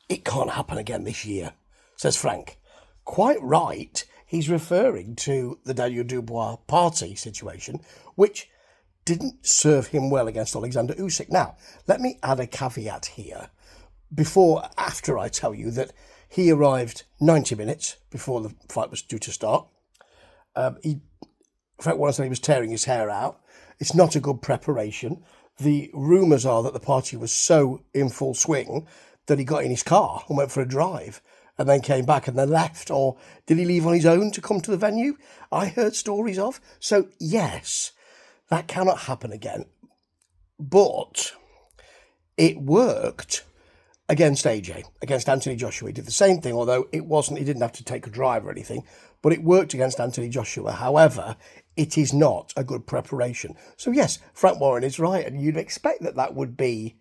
it can't happen again this year, says Frank. Quite right. He's referring to the Daniel Dubois party situation, which didn't serve him well against Alexander Usyk. Now, let me add a caveat here after I tell you that he arrived 90 minutes before the fight was due to start. Frank Warren said he was tearing his hair out. It's not a good preparation. The rumours are that the party was so in full swing that he got in his car and went for a drive and then came back and then left. Or did he leave on his own to come to the venue? I heard stories of. So, yes, that cannot happen again. But it worked against AJ, against Anthony Joshua. He did the same thing, although he didn't have to take a drive or anything, but it worked against Anthony Joshua. However, it is not a good preparation. So yes, Frank Warren is right, and you'd expect that would be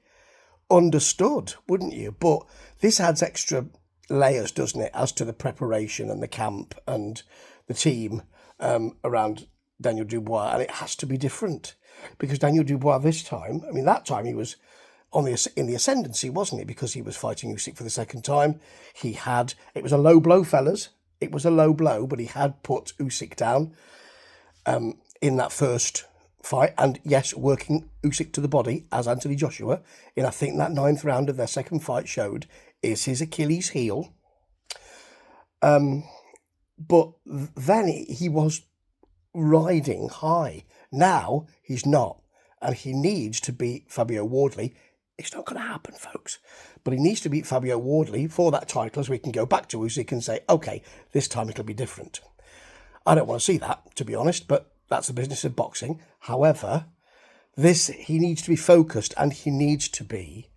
understood, wouldn't you? But this adds extra layers, doesn't it, as to the preparation and the camp and the team around Daniel Dubois, and it has to be different because Daniel Dubois this time, that time he was in the ascendancy, wasn't he? Because he was fighting Usyk for the second time. It was a low blow, fellas. It was a low blow, but he had put Usyk down in that first fight. And yes, working Usyk to the body, as Anthony Joshua, in I think that 9th round of their second fight showed, is his Achilles heel. But then he was riding high. Now he's not. And he needs to beat Fabio Wardley. It's not going to happen, folks. But he needs to beat Fabio Wardley for that title so we can go back to Usyk and say, OK, this time it'll be different. I don't want to see that, to be honest, but that's the business of boxing. However, he needs to be focused and he needs to be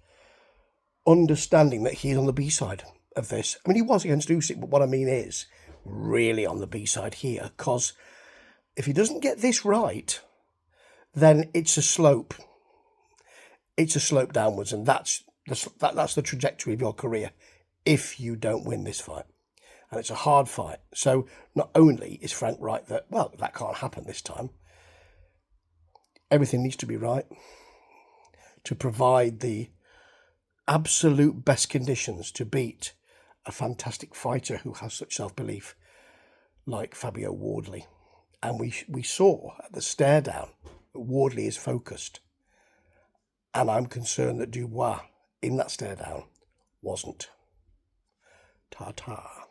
understanding that he's on the B-side of this. He was against Usyk, but what I mean is really on the B-side here, because if he doesn't get this right, then it's a slope. It's a slope downwards, and that's the trajectory of your career if you don't win this fight. And it's a hard fight. So not only is Frank right that can't happen this time, everything needs to be right to provide the absolute best conditions to beat a fantastic fighter who has such self-belief like Fabio Wardley. And we saw at the stare down that Wardley is focused. And I'm concerned that Dubois, in that stare down, wasn't. Ta-ta.